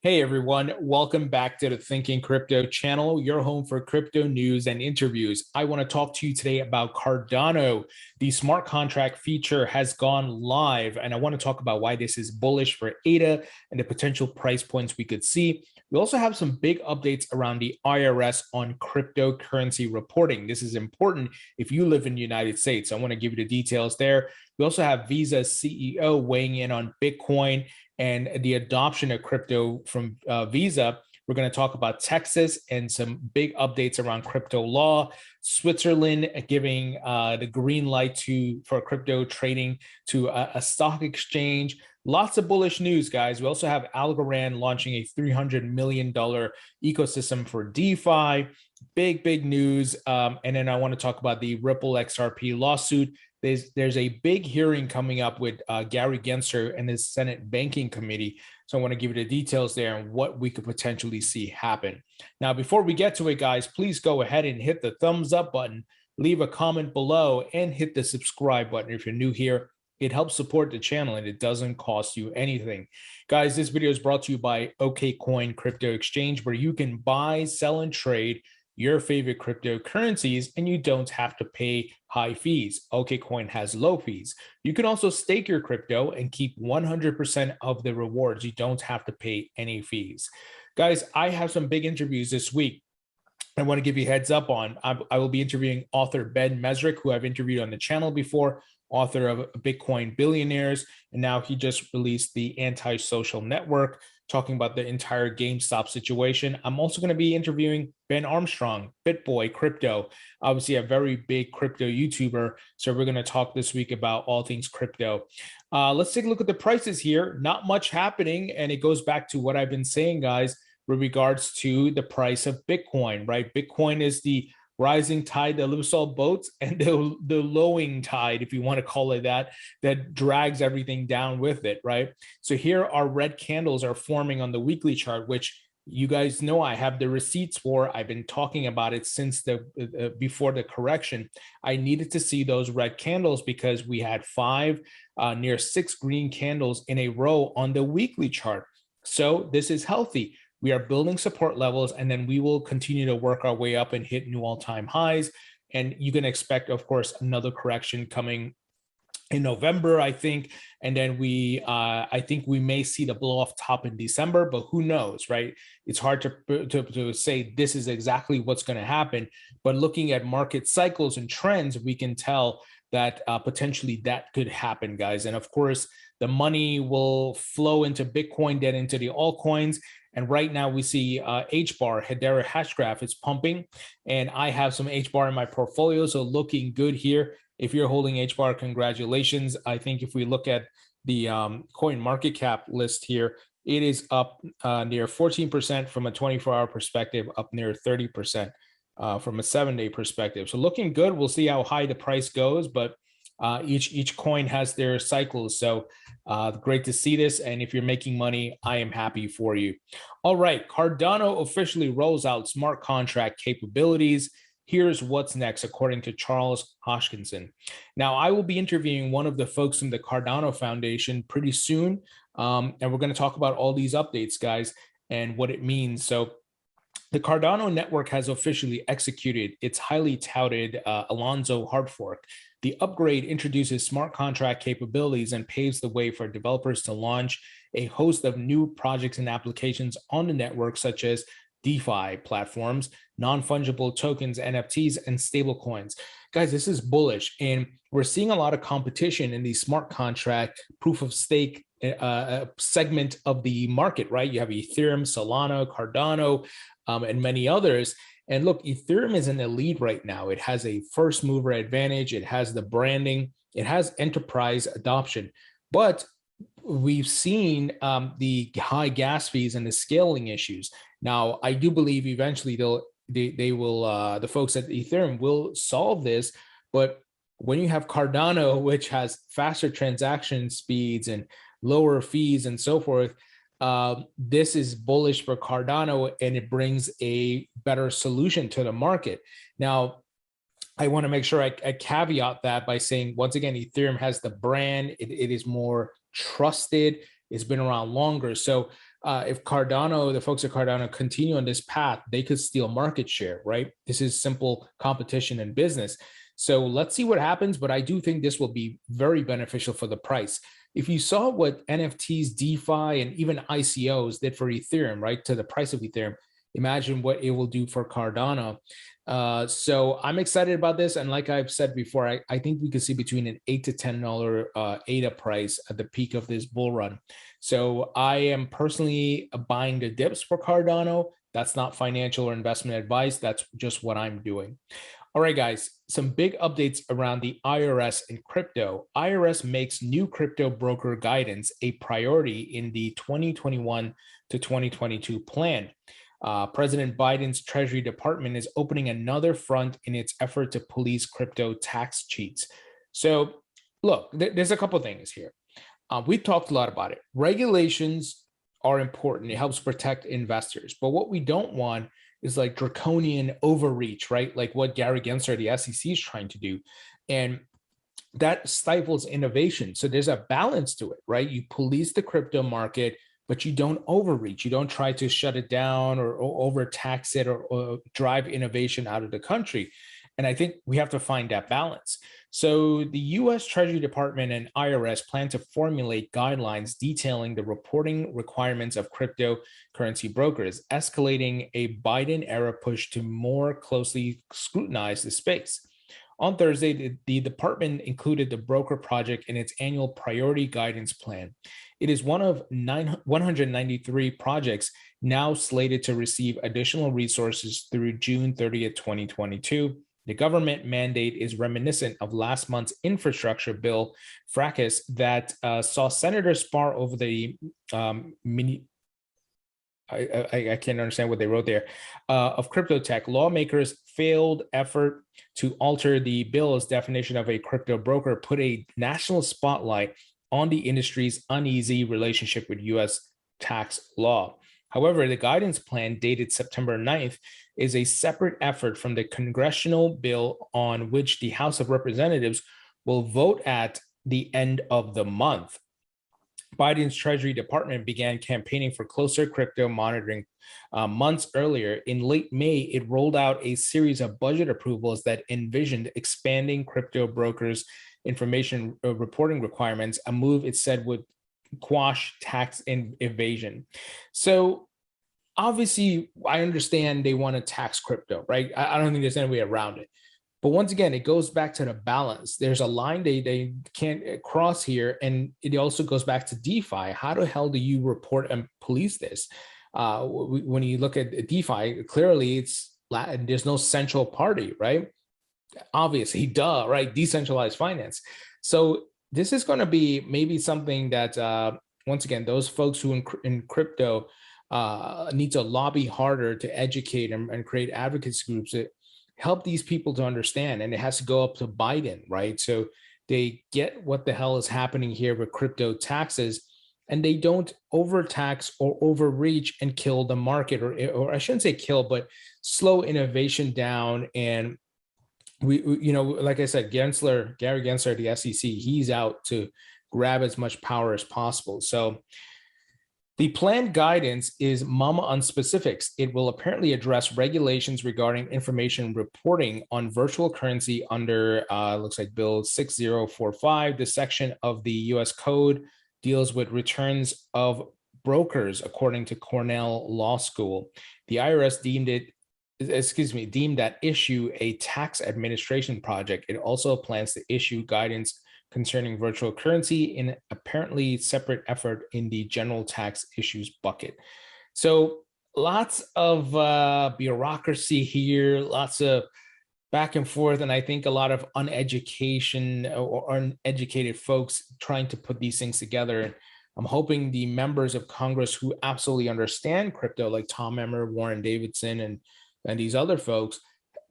Hey everyone, welcome back to the Thinking Crypto channel, your home for crypto news and interviews. I want to talk to you today about Cardano. The smart contract feature has gone live, and I want to talk about why this is bullish for ADA and the potential price points we could see. We also have some big updates around the IRS on cryptocurrency reporting. This is important if you live in the United States. I want to give you the details there. We also have Visa's CEO weighing in on Bitcoin and the adoption of crypto from Visa. We're going to talk about Texas and some big updates around crypto law. Switzerland giving the green light for crypto trading to a stock exchange. Lots of bullish news, guys. We also have Algorand launching a $300 million ecosystem for DeFi. Big news. And then I want to talk about the Ripple XRP lawsuit. There's a big hearing coming up with Gary Gensler and his Senate Banking Committee. So I want to give you the details there and what we could potentially see happen. Now, before we get to it, guys, please go ahead and hit the thumbs up button, leave a comment below, and hit the subscribe button if you're new here. It helps support the channel and it doesn't cost you anything. Guys, this video is brought to you by OKCoin Crypto Exchange, where you can buy, sell, and trade your favorite cryptocurrencies, and you don't have to pay high fees. OKCoin has low fees. You can also stake your crypto and keep 100% of the rewards. You don't have to pay any fees. Guys, I have some big interviews this week I want to give you a heads up on. I will be interviewing author Ben Mezrich, who I've interviewed on the channel before, author of Bitcoin Billionaires, and now he just released the Anti-Social Network, talking about the entire GameStop situation. I'm also going to be interviewing Ben Armstrong, BitBoy Crypto, obviously a very big crypto YouTuber. So we're going to talk this week about all things crypto. Let's take a look at the prices here. Not much happening, and it goes back to what I've been saying, guys, with regards to the price of Bitcoin, right? Bitcoin is the rising tide that lifts all boats, and the lowing tide, if you want to call it that drags everything down with it, right? So here our red candles are forming on the weekly chart, which you guys know I have the receipts for. I've been talking about it since before the correction. I needed to see those red candles because we had five near six green candles in a row on the weekly chart. So this is healthy. We are building support levels, and then we will continue to work our way up and hit new all-time highs. And you can expect, of course, another correction coming in November, I think. And then I think we may see the blow off top in December, but who knows, right? It's hard to say this is exactly what's going to happen. But looking at market cycles and trends, we can tell that potentially that could happen, guys. And of course, the money will flow into Bitcoin, then into the altcoins. And right now we see HBAR, Hedera Hashgraph, is pumping. And I have some HBAR in my portfolio, so looking good here. If you're holding HBAR, congratulations. I think if we look at the coin market cap list here, it is up near 14% from a 24-hour perspective, up near 30% from a 7-day perspective. So looking good. We'll see how high the price goes, but each coin has their cycles. So great to see this. And if you're making money, I am happy for you. All right. Cardano officially rolls out smart contract capabilities. Here's what's next, according to Charles Hoskinson. Now, I will be interviewing one of the folks from the Cardano Foundation pretty soon. And we're going to talk about all these updates, guys, and what it means. So the Cardano network has officially executed its highly touted Alonzo hard fork. The upgrade introduces smart contract capabilities and paves the way for developers to launch a host of new projects and applications on the network, such as DeFi platforms, non-fungible tokens, NFTs, and stablecoins. Guys, this is bullish, and we're seeing a lot of competition in the smart contract proof of stake segment of the market, right? You have Ethereum, Solana, Cardano, and many others. And look, Ethereum is in the lead right now. It has a first mover advantage. It has the branding. It has enterprise adoption. But we've seen the high gas fees and the scaling issues. Now, I do believe eventually the folks at Ethereum will solve this. But when you have Cardano, which has faster transaction speeds and lower fees and so forth, this is bullish for Cardano, and it brings a better solution to the market. Now, I want to make sure I caveat that by saying, once again, Ethereum has the brand. It is more trusted. It's been around longer. So if Cardano, the folks at Cardano continue on this path, they could steal market share, right? This is simple competition in business. So let's see what happens, but I do think this will be very beneficial for the price. If you saw what NFTs, DeFi, and even ICOs did for Ethereum, right, to the price of Ethereum, imagine what it will do for Cardano. So I'm excited about this. And like I've said before, I think we could see between an $8 to $10 ADA price at the peak of this bull run. So I am personally buying the dips for Cardano. That's not financial or investment advice. That's just what I'm doing. All right, guys, some big updates around the IRS and crypto. IRS makes new crypto broker guidance a priority in the 2021 to 2022 plan. President Biden's Treasury Department is opening another front in its effort to police crypto tax cheats. So look, there's a couple things here. We've talked a lot about it. Regulations are important. It helps protect investors. But what we don't want is like draconian overreach, right? Like what Gary Gensler, the SEC, is trying to do. And that stifles innovation. So there's a balance to it, right? You police the crypto market, but you don't overreach. You don't try to shut it down or overtax it or drive innovation out of the country. And I think we have to find that balance. So the US Treasury Department and IRS plan to formulate guidelines detailing the reporting requirements of cryptocurrency brokers, escalating a Biden-era push to more closely scrutinize the space. On Thursday, the department included the broker project in its annual priority guidance plan. It is one of 193 projects now slated to receive additional resources through June 30th, 2022. The government mandate is reminiscent of last month's infrastructure bill fracas that saw senators spar over the I can't understand what they wrote there, of crypto tech. Lawmakers' failed effort to alter the bill's definition of a crypto broker put a national spotlight on the industry's uneasy relationship with U.S. tax law. However, the guidance plan dated September 9th is a separate effort from the congressional bill on which the House of Representatives will vote at the end of the month. Biden's Treasury Department began campaigning for closer crypto monitoring months earlier. In late May, it rolled out a series of budget approvals that envisioned expanding crypto brokers' information reporting requirements, a move it said would quash tax evasion. So obviously, I understand they want to tax crypto, right? I don't think there's any way around it. But once again, it goes back to the balance. There's a line they can't cross here. And it also goes back to DeFi. How the hell do you report and police this? When you look at DeFi, clearly there's no central party, right? Obviously, duh, right? Decentralized finance. So this is going to be maybe something that, once again, those folks who in crypto need to lobby harder to educate and create advocacy groups that help these people to understand. And it has to go up to Biden, right? So they get what the hell is happening here with crypto taxes, and they don't overtax or overreach and kill the market, or I shouldn't say kill, but slow innovation down. And we like I said, Gary Gensler, the SEC, he's out to grab as much power as possible. So the planned guidance is mum on specifics. It will apparently address regulations regarding information reporting on virtual currency under, looks like Bill 6045. The section of the U.S. Code deals with returns of brokers, according to Cornell Law School. The IRS deemed that issue a tax administration project. It also plans to issue guidance concerning virtual currency in apparently separate effort in the general tax issues bucket. So lots of bureaucracy here, lots of back and forth, and I think a lot of uneducated folks trying to put these things together. I'm hoping the members of Congress who absolutely understand crypto, like Tom Emmer, Warren Davidson, and these other folks,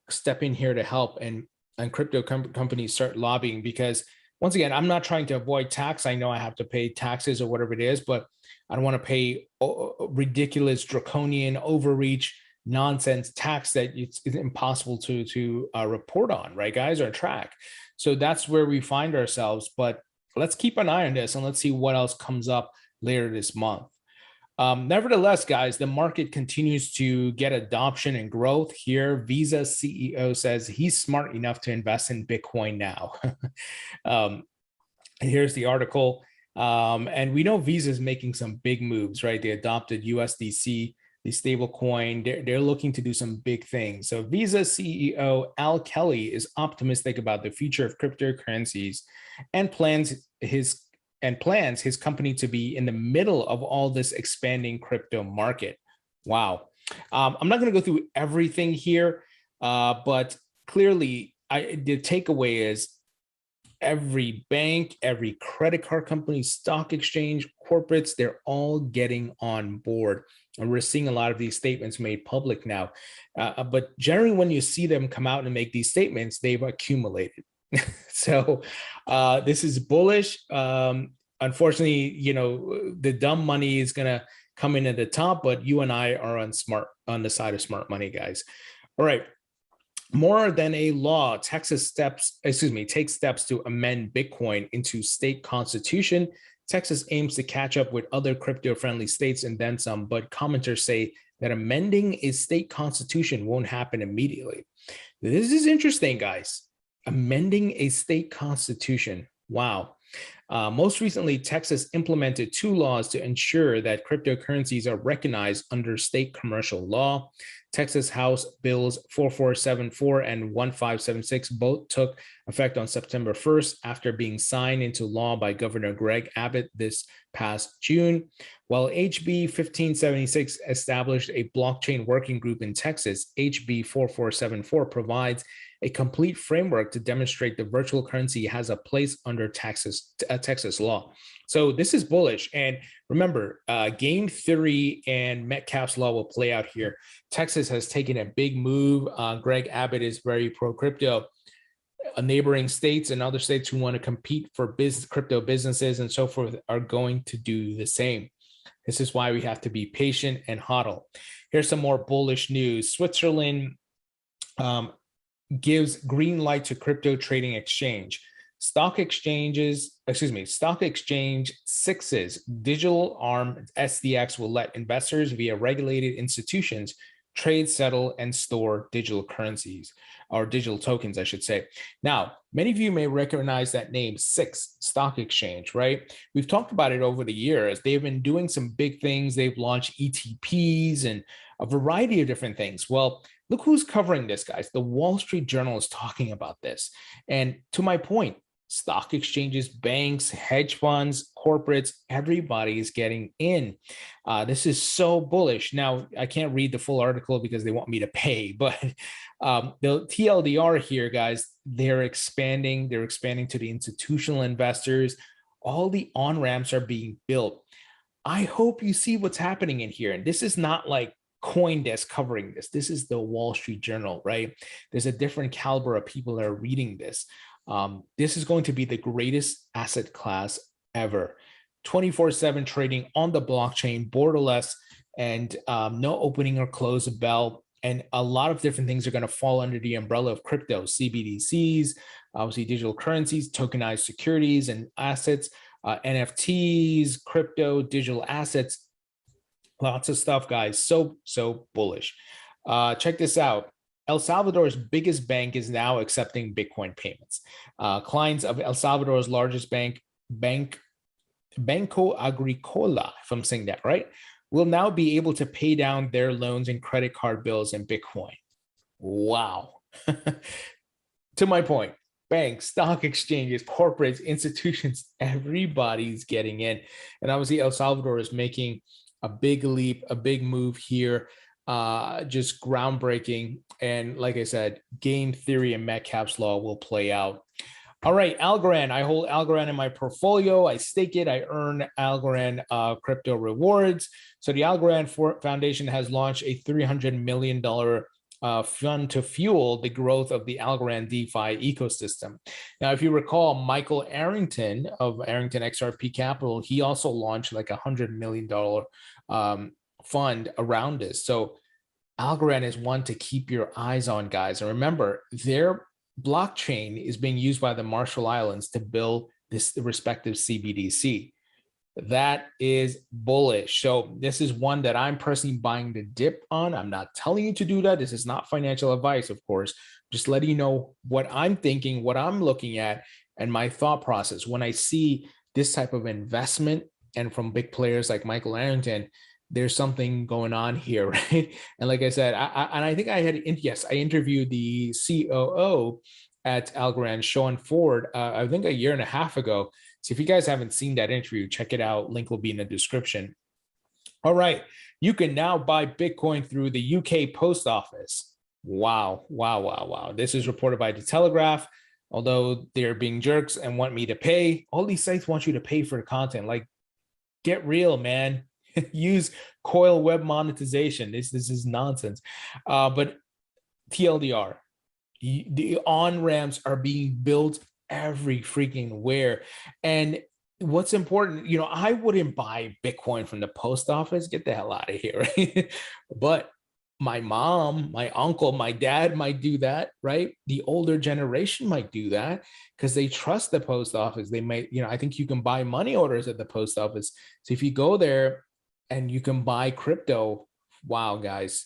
step in here to help, and crypto companies start lobbying. Because once again, I'm not trying to avoid tax. I know I have to pay taxes or whatever it is, but I don't want to pay ridiculous, draconian, overreach, nonsense tax that it's impossible to report on, right, guys, or track. So that's where we find ourselves. But let's keep an eye on this, and let's see what else comes up later this month. Nevertheless, guys, the market continues to get adoption and growth here. Visa's CEO says he's smart enough to invest in Bitcoin now. And here's the article. And we know Visa is making some big moves, right? They adopted USDC, the stable coin. They're looking to do some big things. So Visa CEO Al Kelly is optimistic about the future of cryptocurrencies and plans his company to be in the middle of all this expanding crypto market. Wow. I'm not going to go through everything here, but clearly the takeaway is every bank, every credit card company, stock exchange, corporates, they're all getting on board. And we're seeing a lot of these statements made public now. But generally, when you see them come out and make these statements, they've accumulated. So this is bullish. Unfortunately, the dumb money is going to come in at the top, but you and I are on the side of smart money, guys. All right. More than a law, Texas takes steps to amend Bitcoin into state constitution. Texas aims to catch up with other crypto-friendly states and then some, but commenters say that amending a state constitution won't happen immediately. This is interesting, guys. Amending a state constitution. Wow. Most recently, Texas implemented 2 laws to ensure that cryptocurrencies are recognized under state commercial law. Texas House Bills 4474 and 1576 both took effect on September 1st after being signed into law by Governor Greg Abbott this past June. While HB 1576 established a blockchain working group in Texas, HB 4474 provides a complete framework to demonstrate the virtual currency has a place under Texas law. So this is bullish. And remember, game theory and Metcalfe's law will play out here. Texas has taken a big move. Greg Abbott is very pro-crypto. Neighboring states and other states who want to compete for crypto businesses and so forth are going to do the same. This is why we have to be patient and hodl. Here's some more bullish news. Switzerland gives green light to crypto trading exchange. Stock exchange 6's digital arm SDX will let investors via regulated institutions trade, settle, and store digital currencies, or digital tokens, I should say. Now, many of you may recognize that name, 6 Stock Exchange, right? We've talked about it over the years. They've been doing some big things. They've launched ETPs and a variety of different things. Well, look who's covering this, guys. The Wall Street Journal is talking about this. And to my point, stock exchanges, banks, hedge funds, corporates, everybody is getting in. This is so bullish. Now, I can't read the full article because they want me to pay, but the TLDR here, guys, they're expanding. They're expanding to the institutional investors. All the on-ramps are being built. I hope you see what's happening in here. And this is not like CoinDesk covering this. This is the Wall Street Journal, right? There's a different caliber of people that are reading this. This is going to be the greatest asset class ever. 24/7 trading on the blockchain, borderless, and no opening or close of bell. And a lot of different things are going to fall under the umbrella of crypto, CBDCs, obviously digital currencies, tokenized securities and assets, NFTs, crypto, digital assets, lots of stuff, guys. So bullish. Check this out. El Salvador's biggest bank is now accepting Bitcoin payments. Clients of El Salvador's largest bank, Banco Agricola, if I'm saying that right, will now be able to pay down their loans and credit card bills in Bitcoin. Wow. To my point, banks, stock exchanges, corporates, institutions, everybody's getting in. And obviously El Salvador is making a big leap, a big move here. Just groundbreaking. And like I said, game theory and Metcalfe's law will play out. All right, Algorand. I hold Algorand in my portfolio. I stake it. I earn Algorand crypto rewards. So the Algorand Foundation has launched a $300 million fund to fuel the growth of the Algorand DeFi ecosystem. Now, if you recall, Michael Arrington of Arrington XRP Capital, he also launched like a $100 million fund around this. So Algorand is one to keep your eyes on, guys. And remember, their blockchain is being used by the Marshall Islands to build this respective CBDC. That is bullish. So this is one that I'm personally buying the dip on. I'm not telling you to do that. This is not financial advice, of course. Just letting you know what I'm thinking, what I'm looking at, and my thought process. When I see this type of investment and from big players like Michael Arrington, there's something going on here, right? And like I said, I think I had, yes, I interviewed the COO at Algorand, Sean Ford, I think a year and a half ago. So if you guys haven't seen that interview, check it out. Link will be in the description. All right. You can now buy Bitcoin through the UK post office. Wow. Wow, wow, wow. This is reported by The Telegraph. Although they're being jerks and want me to pay, all these sites want you to pay for the content. Like, get real, man. Use coil web monetization. This is nonsense. But TLDR, the on-ramps are being built every freaking where. And what's important, you know, I wouldn't buy Bitcoin from the post office. Get the hell out of here, right? But my mom, my uncle, my dad might do that, right? The older generation might do that because they trust the post office. They might, you know, I think you can buy money orders at the post office. So if you go there and you can buy crypto, wow, guys.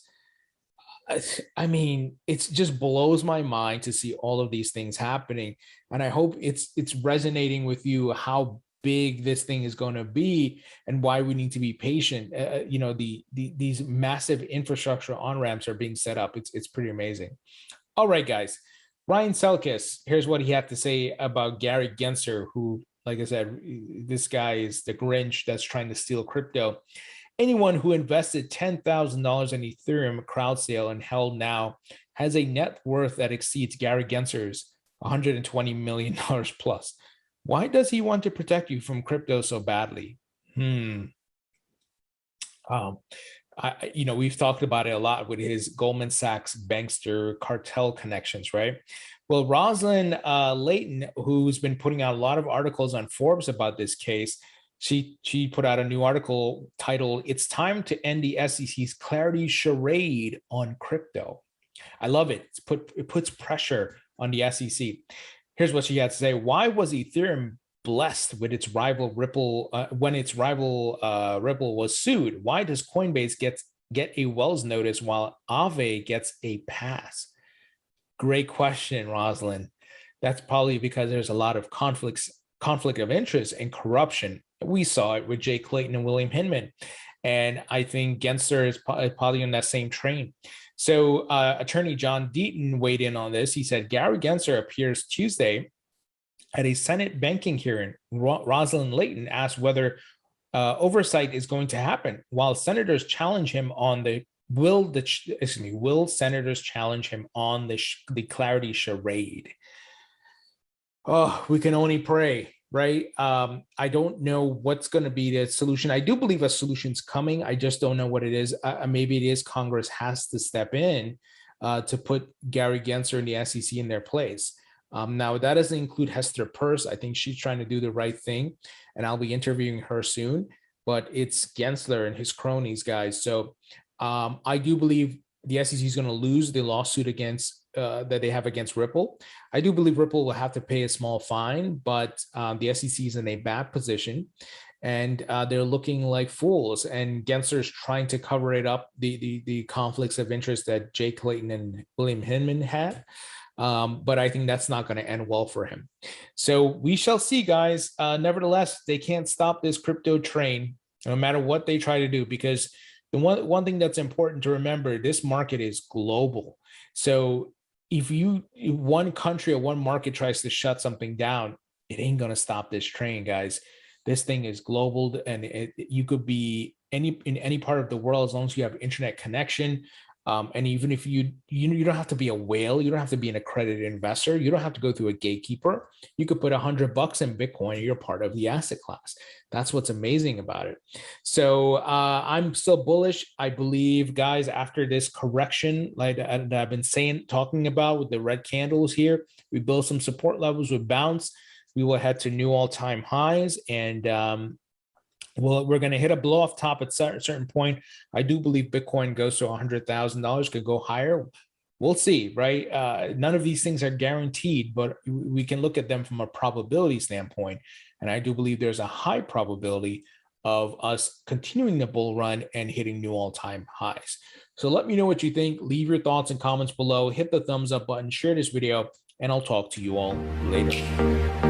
I mean, it just blows my mind to see all of these things happening. And I hope it's resonating with you how big this thing is going to be and why we need to be patient. You know, these massive infrastructure on-ramps are being set up. It's pretty amazing. All right, guys. Ryan Selkis, here's what he had to say about Gary Gensler, who, like I said, this guy is the Grinch that's trying to steal crypto. Anyone who invested $10,000 in Ethereum crowd sale and held now has a net worth that exceeds Gary Gensler's $120 million plus. Why does he want to protect you from crypto so badly? You know, we've talked about it a lot with his Goldman Sachs bankster cartel connections, right? Well, Rosalind Layton, who's been putting out a lot of articles on Forbes about this case, she put out a new article titled, "It's Time to End the SEC's Clarity Charade on Crypto." I love it. It puts pressure on the SEC. Here's what she had to say. Why was Ethereum blessed with its rival Ripple when its rival Ripple was sued? Why does Coinbase get a Wells notice while Aave gets a pass? Great question, Rosalind. That's probably because there's a lot of conflict of interest and corruption. We saw it with Jay Clayton and William Hinman. And I think Gensler is probably on that same train. So attorney John Deaton weighed in on this. He said, Gary Gensler appears Tuesday at a Senate banking hearing. Rosalind Layton asked whether oversight is going to happen while senators challenge him on the will senators challenge him on the clarity charade? Oh, we can only pray, right? I don't know what's going to be the solution. I do believe a solution's coming. I just don't know what it is. Maybe it is Congress has to step in to put Gary Gensler and the SEC in their place. Now, that doesn't include Hester Peirce. I think she's trying to do the right thing, and I'll be interviewing her soon. But it's Gensler and his cronies, guys. So I do believe the SEC is going to lose the lawsuit against that they have against Ripple. I do believe Ripple will have to pay a small fine, but the SEC is in a bad position, and they're looking like fools. And Gensler's trying to cover it up, the conflicts of interest that Jay Clayton and William Hinman had. But I think that's not going to end well for him. So we shall see, guys. Nevertheless, they can't stop this crypto train, no matter what they try to do, because the one thing that's important to remember, this market is global. So if one country or one market tries to shut something down, it ain't going to stop this train, guys. This thing is global, and you could be in any part of the world as long as you have internet connection. And even if you don't have to be a whale, you don't have to be an accredited investor, you don't have to go through a gatekeeper. You could put $100 in Bitcoin, and you're part of the asset class. That's what's amazing about it. So I'm still bullish. I believe, guys, after this correction, like I've been talking about with the red candles here, we build some support levels with bounce. We will head to new all-time highs, and well, we're going to hit a blow off top at a certain point. I do believe Bitcoin goes to $100,000, could go higher. We'll see, right? None of these things are guaranteed, but we can look at them from a probability standpoint. And I do believe there's a high probability of us continuing the bull run and hitting new all-time highs. So let me know what you think. Leave your thoughts and comments below. Hit the thumbs up button, share this video, and I'll talk to you all later.